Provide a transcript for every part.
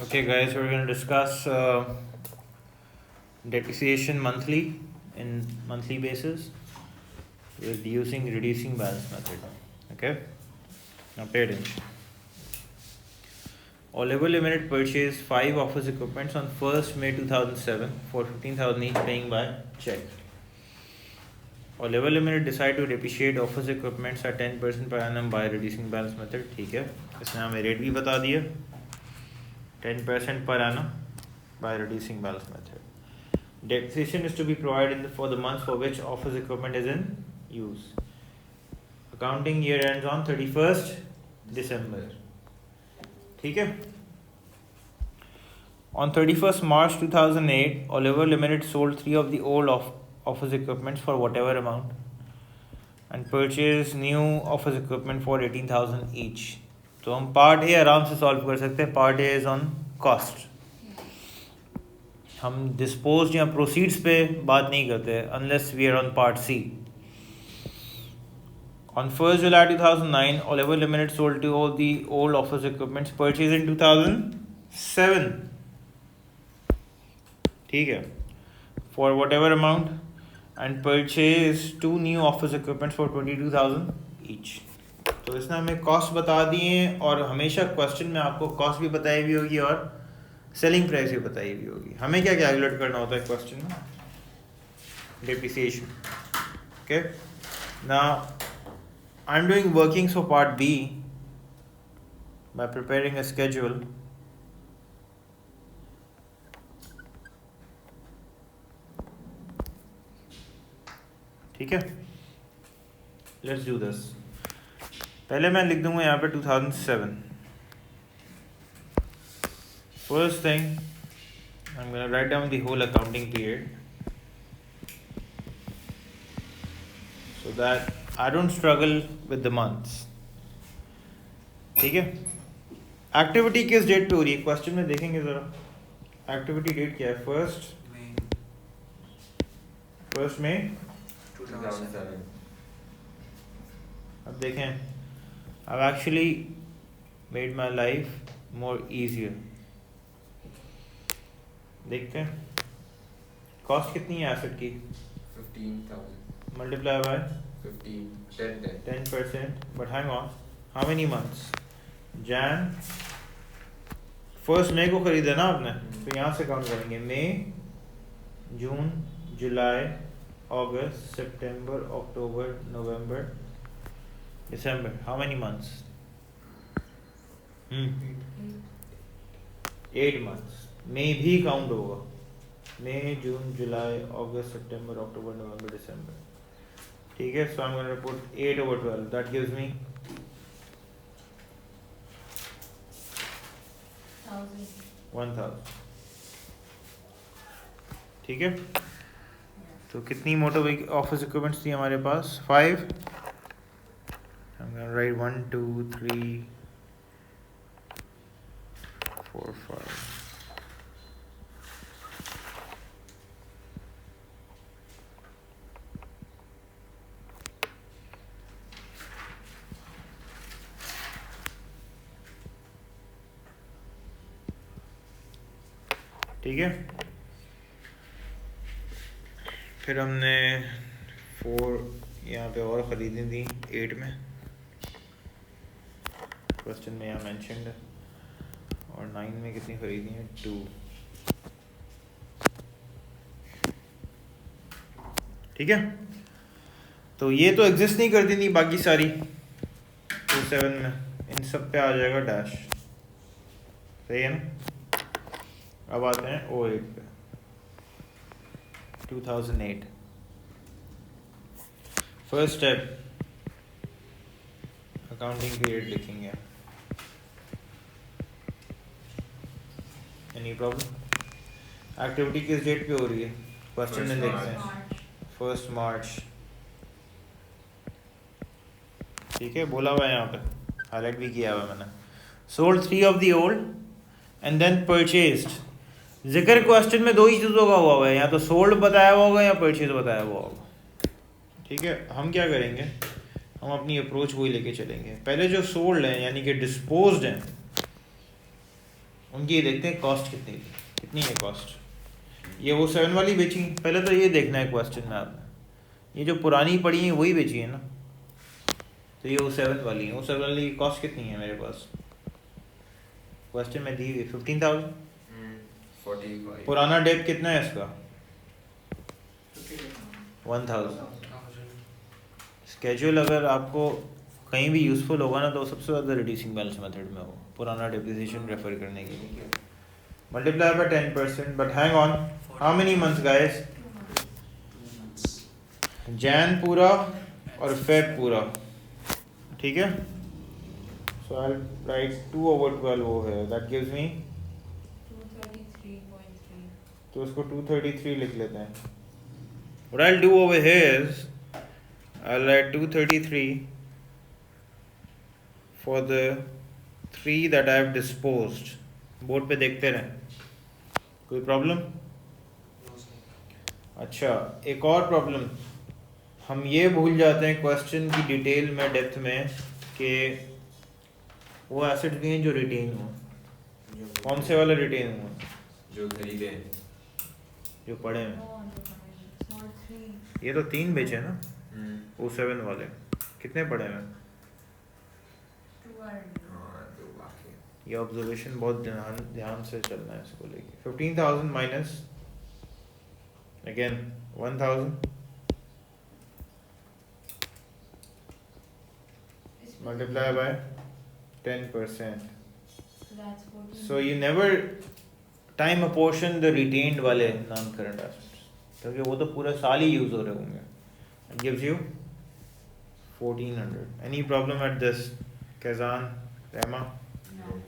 Okay, guys, we're going to discuss depreciation monthly in monthly basis with using reducing balance method. Okay, now pay attention. Oliver Limited purchased 5 office equipments on 1st May 2007 for 15,000 each, paying by check. Oliver Limited decided to depreciate office equipments at 10% per annum by reducing balance method. ठीक है, इसने हमें rate भी बता दिया 10% per annum by reducing balance method. Depreciation is to be provided for the months for which office equipment is in use. Accounting year ends on 31st December. ठीक है. On 31st March 2008, Oliver Limited sold 3 of the old office equipments for whatever amount and purchased new office equipment for 18,000 each. तो हम part A आराम से solve कर सकते हैं. Part A is on cost. हम डिस्पोज या प्रोसीड्स पे बात नहीं करते unless we are on part C. On 1st July 2009, Oliver Limited sold to all the old office equipments purchased in 2007. ठीक है, for whatever amount and purchased 2 new office equipments for 22,000 each. तो इसने हमें cost बता दिए हैं और हमेशा क्वेश्चन में आपको कॉस्ट भी बताई हुई होगी और सेलिंग प्राइस भी बताई हुई होगी. हमें क्या कैलकुलेट करना होता है क्वेश्चन में? Depreciation. Okay, now I am doing workings for part B by preparing a schedule. ठीक है, लेट्स डू दिस. पहले मैं लिख दूंगा यहाँ पे 2007. First thing, I'm going to write down the whole accounting period so that I don't struggle with the months. ठीक है. एक्टिविटी किस डेट पे हो रही है क्वेश्चन में देखेंगे जरा. एक्टिविटी डेट क्या है? फर्स्ट मई 2007. अब देखें, I've actually made my life more easier. देखते हैं कॉस्ट कितनी है एसेट की. 15,000. Multiply by 10%. But hang on, how many months? जैन 1 मई को खरीदा ना आपने, तो यहाँ से काउंट करेंगे. मई, जून, जुलाई, अगस्त, सितंबर, अक्टूबर, नवंबर, दिसंबर. How many months? 8 मंथ्स. मई भी काउंट होगा. मई, जून, जुलाई, अगस्त, सितंबर, अक्टूबर, नवंबर, दिसंबर. ठीक है, so I am going to put 8/12. That gives me 1000. ठीक है, तो कितनी मोटर ऑफिस इक्विपमेंट्स थी हमारे पास? 5. I'm going to write 1 2 3 4 5. ठीक है, फिर हमने 4 यहाँ पे और ख़रीदी थी 8 में. क्वेश्चन में यहाँ मेंशन्ड है. और 9 में कितनी खरीदी है? 2. ठीक है, तो ये तो एग्जिस्ट नहीं करती थी बाकी सारी. 27 में इन सब पे आ जाएगा डैश. सही है ना. अब आते हैं 08 पे. 2008. फर्स्ट स्टेप, अकाउंटिंग पीरियड लिखेंगे. Any problem? एक्टिविटी किस डेट पे हो रही है क्वेश्चन में देखते हैं. 1 मार्च. ठीक है, बोला हुआ है यहाँ पे, हाईलाइट भी किया हुआ है मैंने. Sold 3 of the old and then purchased. जिक्र क्वेश्चन में 2 ही चीज़ों का हुआ है, या तो सोल्ड बताया हुआ होगा या परचेज बताया हुआ होगा. ठीक है, हम क्या करेंगे, हम अपनी अप्रोच वही लेके चलेंगे. पहले जो सोल्ड हैं यानी कि डिस्पोज्ड हैं, उनकी देखते हैं कॉस्ट कितनी है कॉस्ट। ये वो 7 वाली बेची, पहले तो ये देखना है क्वेश्चन में आपने, ये जो पुरानी पड़ी है वही बेची है ना, तो ये वो 7 वाली है, वो 7 वाली की कॉस्ट कितनी है मेरे पास क्वेश्चन में दी हुई 15,000। 45 पुराना डेट कितना है इसका 1000। स्केड्यूल अगर आपको कहीं भी यूज़फुल होगा ना तो सबसे ज़्यादा रिड्यूसिंग बैलेंस मेथड में हो, पुराना डेप्रिसिएशन रेफर करने के लिए। Multiply by 10%, but hang on, how many months guys, Jain पूरा और फेब पूरा, ठीक है। सो आई राइट 2/12 वो है, दैट गिव्स मी 233.3। तो उसको 233 लिख लेते हैं। What I'll do over here is I'll write 233 for the 3 that I have disposed. Board पे देखते रहें, कोई प्रॉब्लम? अच्छा, एक और प्रॉब्लम, हम ये भूल जाते हैं क्वेश्चन की डिटेल में, डेप्थ में, कि वो एसेट भी हैं जो रिटेन हो। कौन से वाले रिटेन हुए? जो खरीदे जो पड़े हैं। Small 3। ये तो 3 बेचे ना, वो 7 वाले कितने पड़े हैं? 2 are तो बाकी ये ऑब्जर्वेशन बहुत ध्यान से चलना है इसको लेके। 15,000 minus again 1,000 multiply by 10%. So that's 14. So you never time apportion the retained वाले non current assets, क्योंकि वो तो पूरा साल ही यूज हो रहे होंगे। It gives you 1400. Any problem at this, Kazan, Rema? No.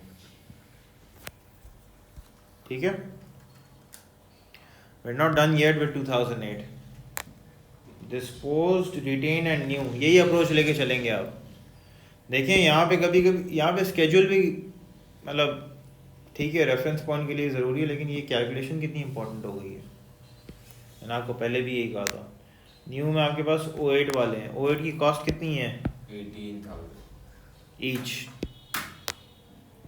ठीक है, we're not done yet with 2008. Disposed, retained and new, यही अप्रोच लेके चलेंगे आप। देखें यहाँ पे कभी यहाँ पे स्केड्यूल भी मतलब ठीक है रेफरेंस पॉइंट के लिए ज़रूरी है, लेकिन ये कैलकुलेशन कितनी इंपॉर्टेंट हो गई है। मैंने आपको पहले भी यही कहा था। न्यू में आपके पास 08 वाले हैं, 08 की कॉस्ट कितनी है 18,000 ईच।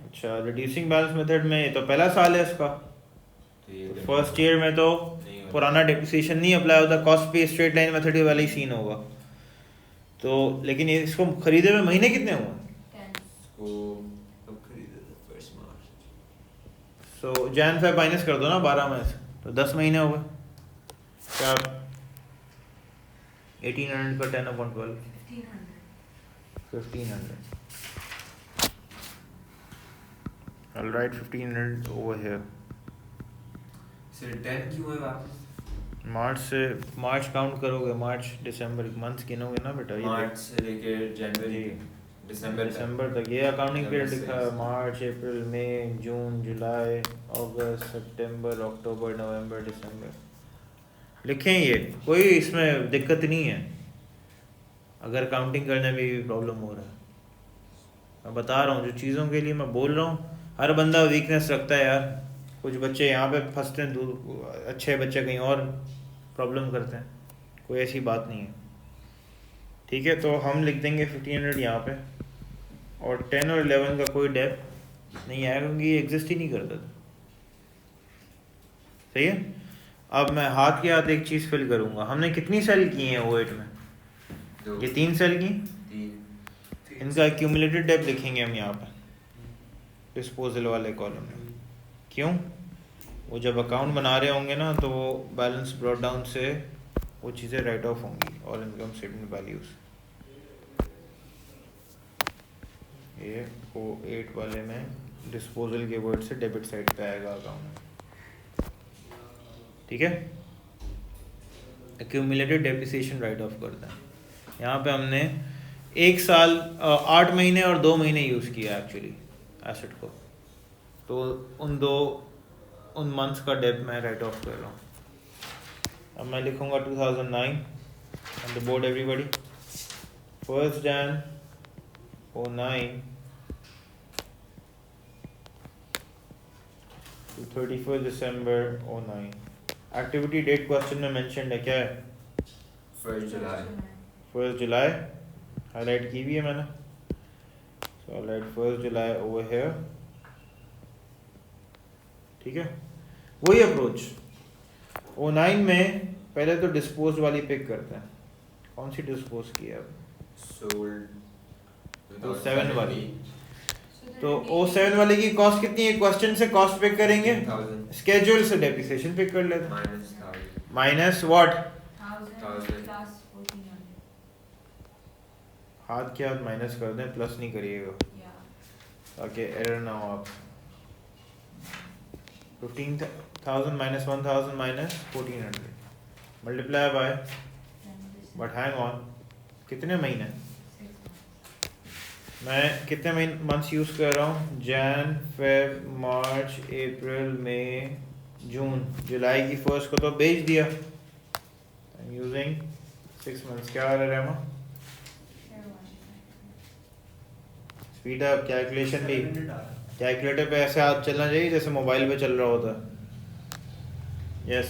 अच्छा, रिड्यूसिंग बैलेंस मेथड में ये तो पहला साल है इसका, तो फर्स्ट ईयर में तो पुराना डेप्रिसिएशन नहीं अप्लाई होता, कॉस्ट पे स्ट्रेट लाइन मेथड वाला ही सीन होगा। तो लेकिन इसको खरीदे हुए महीने कितने हुए? 10। इसको कब खरीदे थे 1 मार्च। सो जैन फेब माइनस कर दो ना 12 में से, तो 10 महीने हो गए। क्या 1800 का 10/12 1500। I'll write 1500 over here. सिर्फ 10 क्यों है वापस? मार्च से मार्च काउंट करोगे, मार्च दिसंबर मंथ गिनोगे ना बेटा, ये मार्च से लेके जनवरी दिसंबर तक ये अकाउंटिंग पीरियड लिखा है। मार्च, अप्रैल, मई, जून, जुलाई, अगस्त, सितंबर, अक्टूबर, नवंबर, दिसंबर लिखें, ये कोई इसमें दिक्कत नहीं है। अगर काउंटिंग करने में भी प्रॉब्लम हो रहा है, मैं बता रहा हूँ जो चीज़ों के लिए मैं बोल रहा हूँ, हर बंदा वीकनेस रखता है यार। कुछ बच्चे यहाँ पे फंसते हैं, अच्छे बच्चे कहीं और प्रॉब्लम करते हैं, कोई ऐसी बात नहीं है, ठीक है। तो हम लिख देंगे 1500 यहाँ पे, और 10 और 11 का कोई डेप नहीं आएगा क्योंकि ये एग्जिस्ट ही नहीं करता था, सही है। अब मैं हाथ के हाथ एक चीज़ फिल करूँगा। हमने कितनी सेल की हैं O8 में? ये 3 सेल की, इनका एक्यूमुलेटेड डेप लिखेंगे हम यहाँ पे डिस्पोजल वाले कॉलम में। क्यों? वो जब अकाउंट बना रहे होंगे ना तो वो बैलेंस ब्रॉट डाउन से वो चीज़ें राइट ऑफ होंगी और इनकम स्टेटमेंट वैल्यूज। ये O8 वाले में डिस्पोजल के वर्ड से डेबिट साइड पे आएगा अकाउंट, ठीक है। एक्यूमुलेटेड डेप्रिसिएशन राइट ऑफ करता है। यहाँ पे हमने 1 साल 8 महीने और 2 महीने यूज़ किया एक्चुअली एसेट को, तो उन मंथ्स का डेप मैं राइट ऑफ कर रहा हूँ। अब मैं लिखूँगा 2009 on the board everybody. 1 Jan 09 to 31 December 09। Activity date question में मेंशन है, क्या है? 1 जुलाई। 1 जुलाई हाईलाइट की भी है मैंने, सो हाईलाइट 1 जुलाई ओवर हियर। ठीक है, वही अप्रोच। O9 में पहले तो डिस्पोज वाली पिक करते हैं। कौन सी डिस्पोज की है अब? सोल्ड O7 वाली। So तो the O7 वाले की कॉस्ट कितनी है? क्वेश्चन से कॉस्ट पिक करेंगे, 15,000 स्केड्यूल से डेप्रिसिएशन पिक कर लेते हैं। minus 1,000 minus what? 1000 plus 1400. हाथ के हाथ माइनस कर दें, प्लस नहीं करिएगा Yeah. ताकि एरर ना हो आप। 15,000 minus 1000 minus 1400 multiply by, Then this but hang on, कितने महीने? 6 months. मैं कितने मंथ्स यूज़ कर रहा हूँ? जैन, फेब, मार्च, अप्रैल, मई, जून। जुलाई की फर्स्ट को तो बेच दिया। I am using 6 months. क्या आ रहा है रहमा? Share one. Speed up calculation भी कैलकुलेटर पे ऐसे हाथ चलना चाहिए जैसे मोबाइल पे चल रहा होता है। Yes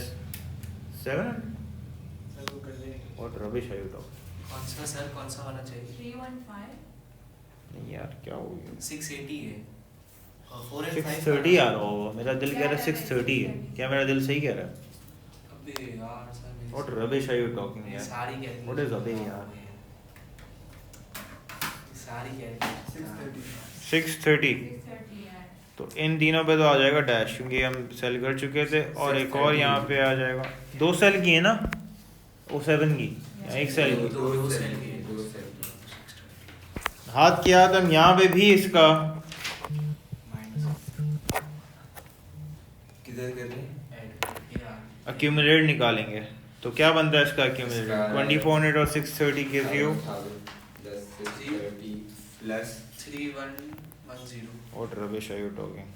700। What rubbish are you talking? कौन सा सर, कौन सा वाला चाहिए? 315. नहीं यार क्या हो गया? 680 है और 4 and 5 630 आ रहा होगा, मेरा दिल कह रहा है 630 है। क्या मेरा दिल सही कह रहा है? अबे यार सर मेरी what rubbish are you talking मेरी यार? सारी कहती What is अबे यार? सारी कहती 630। 630 yeah. तो इन तीनों पे तो आ जाएगा डैश, क्योंकि हम सेल कर चुके थे। और एक और यहाँ पे आ जाएगा। 2 सेल की है ना O7 की, या 1 सेल की? दो सेल की। दो सेल की। हाथ किया तो हम यहाँ पे भी इसका किधर कर रहे हैं? अक्यूमुलेट निकालेंगे। तो क्या बनता है इसका अक्यूमुलेट? 2400 और 630 gives you 1,000 plus 630 plus 3110 what rubbish are you talking?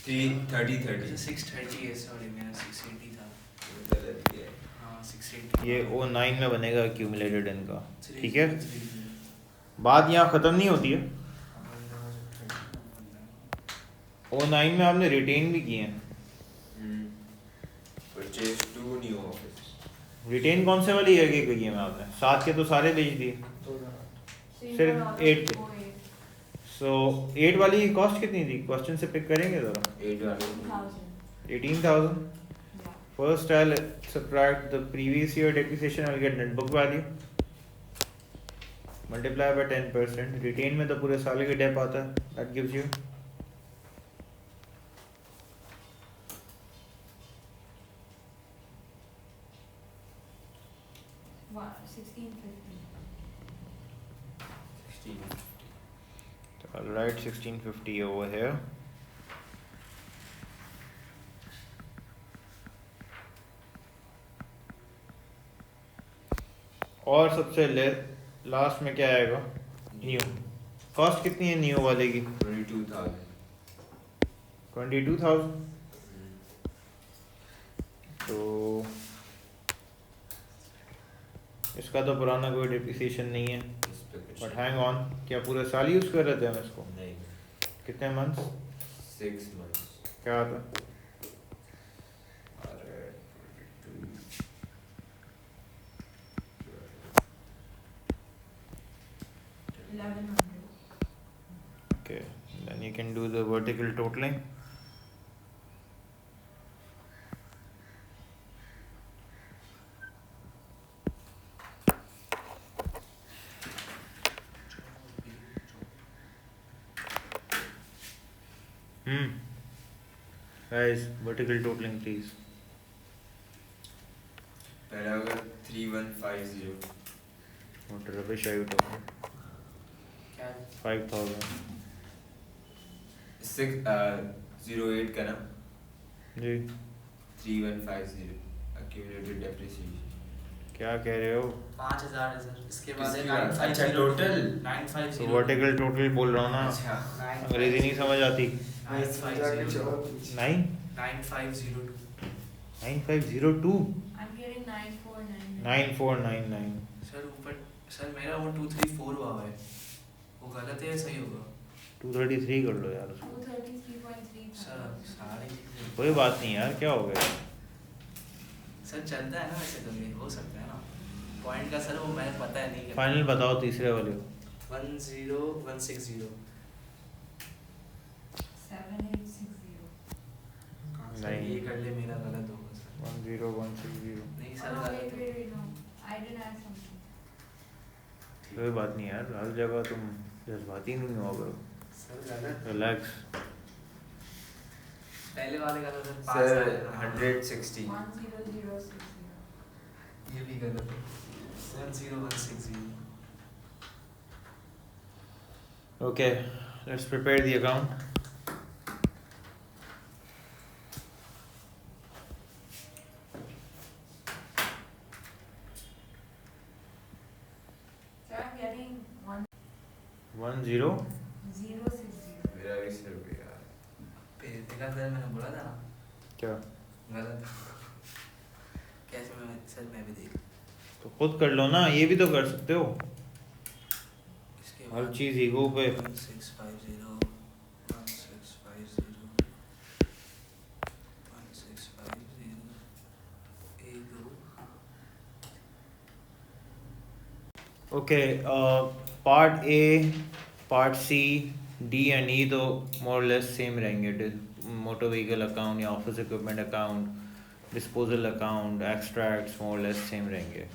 330 630 है, सॉरी मेरा 680 था। गलत किया है। हाँ 680 ये O9 में बनेगा अक्यूमुलेटेड इनका, ठीक है। 330 बात यहाँ ख़त्म नहीं होती है। O9 में आपने रिटेन भी किए हैं। Purchase 2 new office. रिटेन कौन से वाली है की है मैं आपने? 7 के तो सारे बेच दिए। So you Sir, got all 8 the 8. सो 8 वाली की कॉस्ट कितनी थी? क्वेश्चन से पिक करेंगे ज़रा। 8 वाले 2000. 18,000। Yeah. First I'll subtract the previous year depreciation, I'll get net book value. Multiply by 10%. Retain में तो पूरे साल के डेप आता है। That gives you 1650. 16. So I'll write 1650 over here. और सबसे लास्ट में क्या आएगा? न्यू। कॉस्ट कितनी है न्यू वाले की? 22,000. 22,000। तो इसका तो पुराना कोई डिप्रिसिएशन नहीं है। इस पे कुछ बट हैंग ऑन, क्या पूरे साल यूज़ कर रहे थे हम इसको? नहीं. कितने मंथ्स? 6 months. क्या आता? और 22. Okay, then you can do the vertical totaling. Guys, vertical totaling please. पहला होगा 3150. What rubbish are you talking? क्या 5,000 08 का ना जी। 3150 accumulated depreciation. क्या कह रहे हो? 5000 है सर, इसके बाद है किसके बाद? 950 अच्छा, total? 950 तो वर्टिकल टोटल बोल रहा हूँ ना, अच्छा. अंग्रेजी नहीं समझ आती। 9502 9 9502 9502 I'm getting 9499. 9499। सर ऊपर सर मेरा वो 234 हुआ है, वो गलत है या सही होगा? 233 कर लो यार उसको। 233.3 सर सारी कोई बात नहीं यार, क्या हो गया? सर चलता है ना वैसे, तो ये हो सकता है ना पॉइंट का सर, वो मैंने पता है नहीं फाइनल बताओ तीसरे वाले को। 10160 7860. कहाँ सर नहीं। ये कर ले, मेरा गलत होगा सर। 10160। नहीं सर Oh, गलत है। wait, no. I didn't add something. कोई बात नहीं यार, हर जगह तुम जज्बाती नहीं हुआ करो, सर गलत। रिलैक्स। पहले वाले का तो सर सर 5 160 10060. ये भी गलत है। 10160। Okay, let's prepare the account. So I'm getting 10 1060. मेरा भी सर भी यार फिर देखा सर, मैंने बोला था ना क्या? गलत। कैसे मैं सर, मैं भी देख। तो खुद कर लो ना, ये भी तो कर सकते हो। इसके हर बाद चीज ईगो पे। 1650 1650 1650 ego। Okay, part A, part C, D and E तो मोर लेस सेम रहेंगे। मोटर व्हीकल अकाउंट या office equipment account, disposal account, extracts more less same रहेंगे।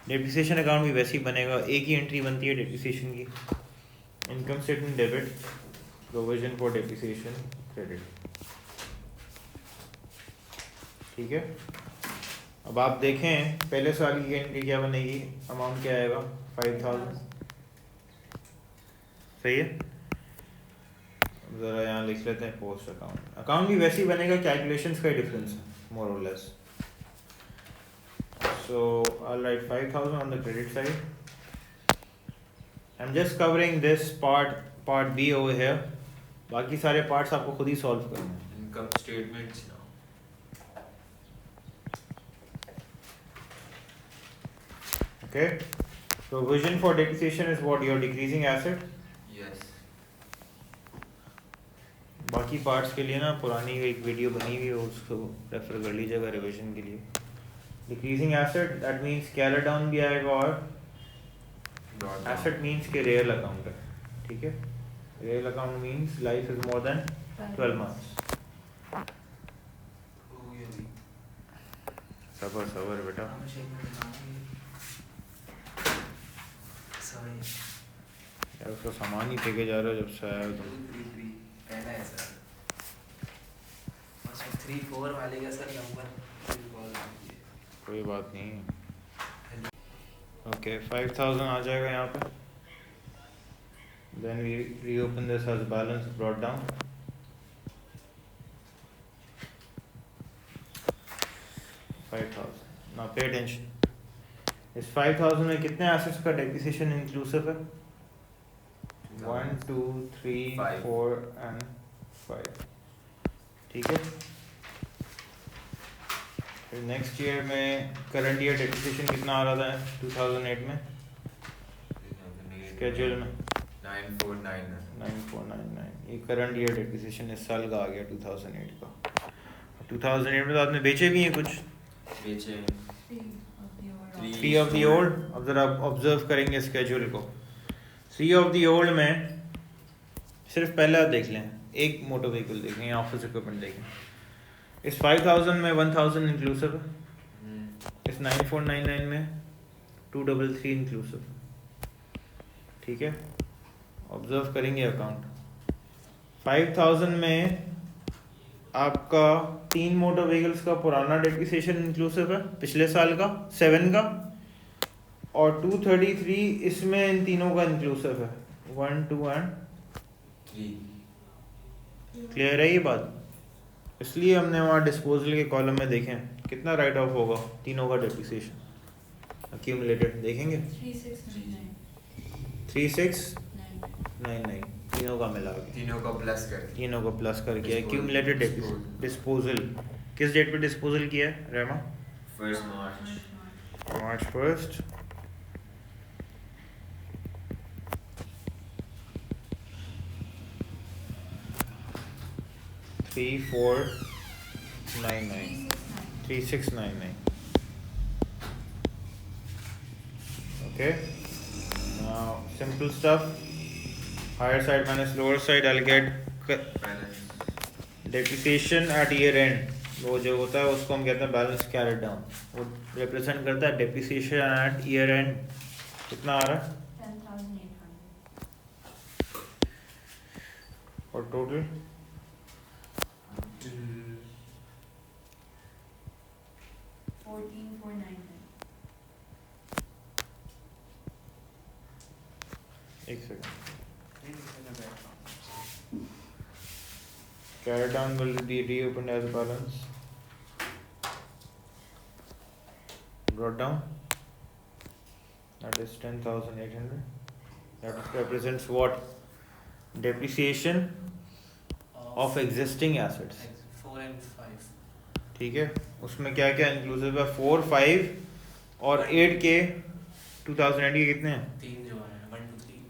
डेप्रिसिएशन अकाउंट भी वैसे ही बनेगा, एक ही एंट्री बनती है डेप्रिसिएशन की। Income statement debit, provision for depreciation credit. ठीक है, अब आप देखें पहले साल की एंट्री क्या बनेगी, अमाउंट क्या आएगा, 5000। सही है, ज़रा यहाँ लिख लेते हैं पोस्ट अकाउंट। अकाउंट भी वैसे ही बनेगा, कैलकुलेशंस का डिफरेंस है मोर और less. So I'll write 5000 on the credit side. I'm just covering this part B over here. बाकी सारे पार्ट्स आपको खुद ही सॉल्व करने हैं। इनकम स्टेटमेंट्स ना Okay, provision for depreciation is what, your decreasing asset. Yes बाकी पार्ट्स के लिए ना पुरानी एक वीडियो बनी हुई है, उसको रेफर कर लीजिएगा रिवीजन के लिए। Decreasing asset that means carry down भी आएगा, और एसेट मींस के रियल अकाउंट है। ठीक है, real account means life is more than 12 months। हो गया भी। सबर सबर बेटा। हाँ, मैं शेक में दिखाऊंगी। सॉरी। यार उसका सामान ही फेंके जा रहा है जब से आया हो तुम। 233 पहला है सर। उसमें 34 वाले का सर नंबर कॉल कीजिए। कोई बात नहीं। ओके, 5000 आ जाएगा यहाँ पे। Then we reopen this as balance brought down. 5000. Now pay attention. इस 5000 में कितने एसेट्स का डेप्रिसिएशन इंक्लूसिव है? 1 2 3 Five. 4 and 5। ठीक है, फिर नेक्स्ट ईयर में करंट ईयर डेप्रिसिएशन कितना आ रहा था 2008 में स्केड्यूल में? 9499 9499। ये करंट ईयर डेप्रिसिएशन इस साल का आ गया 2008 का। 2008 में तो आपने बेचे भी हैं कुछ, बेचे 3 ऑफ द ओल्ड। अब ज़रा ऑब्जर्व करेंगे स्केड्यूल को। 3 ऑफ द ओल्ड में सिर्फ पहला देख लें, एक मोटर व्हीकल देखें या ऑफिस इक्विपमेंट देखें। इस 5000 में 1000 इंक्लूसिव है, इस 9499 में 233 इंक्लूसिव। ठीक है, ऑब्जर्व करेंगे अकाउंट। 5000 में आपका 3 मोटर व्हीकल्स का पुराना डेप्रिसिएशन इंक्लूसिव है पिछले साल का 7 का, और 233 इसमें इन तीनों का इंक्लूसिव है 1 2 एंड 3 क्लियर है ये बात? इसलिए हमने वहाँ डिस्पोजल के कॉलम में देखें कितना राइट ऑफ होगा तीनों का डेप्रिसिएशन अक्यूमुलेटेड। देखेंगे 3699 तीनों का मिला के, तीनों का प्लस कर तीनों को प्लस करके एक्यूमुलेटेड डिस्पोजल। किस डेट पे डिस्पोजल किया है रेमा? 1 मार्च March 1st। Three four 3699। Okay, now simple stuff, higher side minus lower side, I'll get balance depreciation at year end वो जो होता है उसको हम कहते हैं बैलेंस कैरिड डाउन। वो रिप्रेजेंट करता है डेप्रिसिएशन एट ईयर एंड। कितना आ रहा है 10,800. और टोटल 14,499. एक सेकंड। नहीं लिखने बैठ रहा हूँ। Carried down will be reopened as balance. Brought down. That is 10,800. That represents what? Depreciation of existing assets. 4 and 5. ठीक है, उसमें क्या क्या इंक्लूसिव है? 4, 5 और 8 के 2008 के कितने हैं? 3 जो है 1 2 3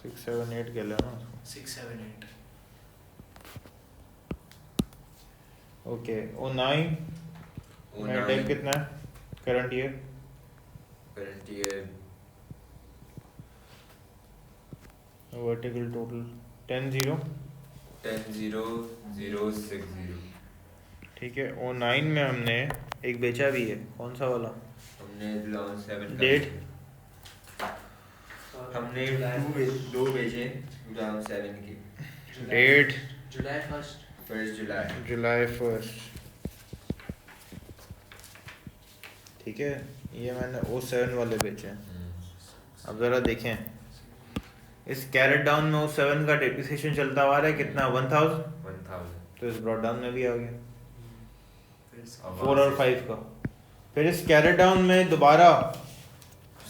6, 7, 8 के लेना। 6 7 8. ओके, ओ 9 मेरा डेट कितना है current year? Current year vertical total 10,0. 10,060. ठीक है, ओ 9 में हमने एक बेचा भी है। कौन सा वाला? हमने लॉन्च 7 का डेट? हमने दो बेचे लॉन्च 7 की। डेट जुलाई 1st. 1 जुलाई। जुलाई 1। ठीक है, ये मैंने ओ 7 वाले बेचे हैं। अब ज़रा देखें, इस कैरेट डाउन में ओ 7 का डेप्रिसिएशन चलता हुआ है कितना? 1,000। 1000। तो इस ब्रॉड डाउन में भी आ गया फिर से 4 और 5 का। फिर इस कैरेट डाउन में दोबारा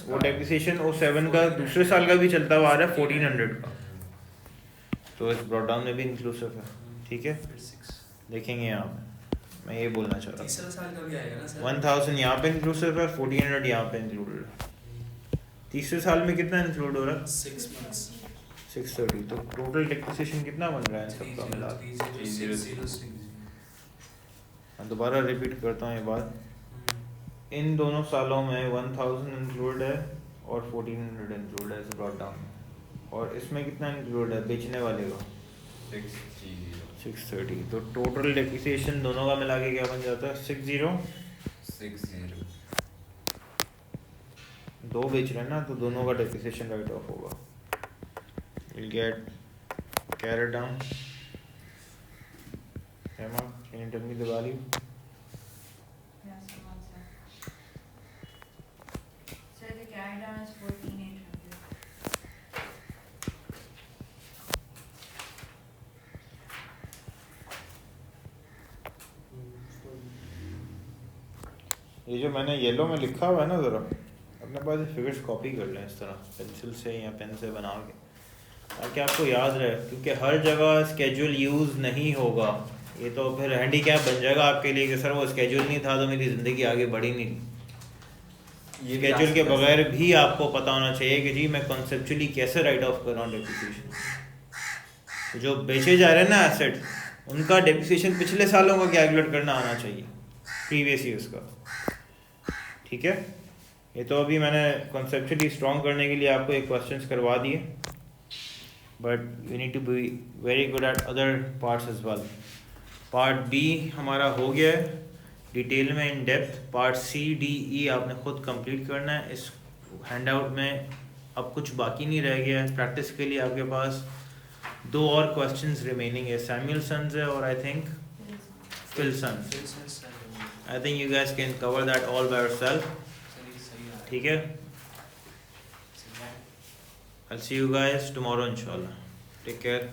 वो डेप्रिसिएशन ओ 7 का दूसरे साल का भी चलता हुआ आ रहा है 1400 का। तो इस ब्रॉड डाउन में भी इंक्लूसिव है। ठीक है, फिर 6. देखेंगे यहाँ पे, मैं ये बोलना चाह रहा तीसरा साल का भी आएगा ना सर? हूँ। 1000 यहाँ पे इंक्लूसिव है, 1400 यहाँ पे इंक्लूडेड है। तीसरे साल में कितना इंक्लूड हो रहा है? 6 months. 630। तो टोटल डेप्रिसिएशन कितना बन रहा है इन सबका मिला के? 30,606. मैं दोबारा रिपीट करता हूँ ये बात। इन दोनों सालों में 1000 इंक्लूड है और 1400 इंक्लूड है इस ब्रॉड डाउन में। और इसमें कितना इंक्लूड है बेचने वाले का? 630। तो टोटल डेप्रिसिएशन दोनों का मिला के क्या बन जाता है? 60। 60। दो बेच रहे हैं ना, तो दोनों का डेप्रिसिएशन राइट ऑफ होगा। Will get carried down. Emma, can you tell me the value? Yeah, so one sec. So the carry down is 14,800. ये जो मैंने येलो में लिखा हुआ है ना, ज़रा अपने पास फिगर्स कॉपी कर लें इस तरह पेंसिल से या पेन से बना के, ताकि आपको याद रहे। क्योंकि हर जगह स्केड्यूल यूज़ नहीं होगा। ये तो फिर हैंडीकैप बन जाएगा आपके लिए कि सर वो स्केड्यूल नहीं था तो मेरी ज़िंदगी आगे बढ़ी नहीं। स्केड्यूल के बगैर भी आपको पता होना चाहिए कि जी मैं कॉन्सेप्चुअली कैसे राइट ऑफ कर रहा हूँ डेप्रिसिएशन। तो जो बेचे जा रहे हैं ना एसेट, उनका डेप्रिसिएशन पिछले सालों का कैलकुलेट करना आना चाहिए, प्रीवियस ईयर्स का। ठीक है, ये तो अभी मैंने कॉन्सेप्चुअली स्ट्रॉन्ग करने के लिए आपको एक क्वेश्चंस करवा दिए, but you need to be very good at other parts as well. Part B हमारा हो गया है डिटेल में in depth. Part C D E आपने खुद कंप्लीट करना है। इस हैंडआउट में अब कुछ बाकी नहीं रह गया है। प्रैक्टिस के लिए आपके पास 2 और क्वेश्चंस रिमेनिंग है। सैमुअल सन्स है और I think Phil sons. I think you guys can cover that all by yourself. ठीक है, I'll see you guys tomorrow inshallah. Take care.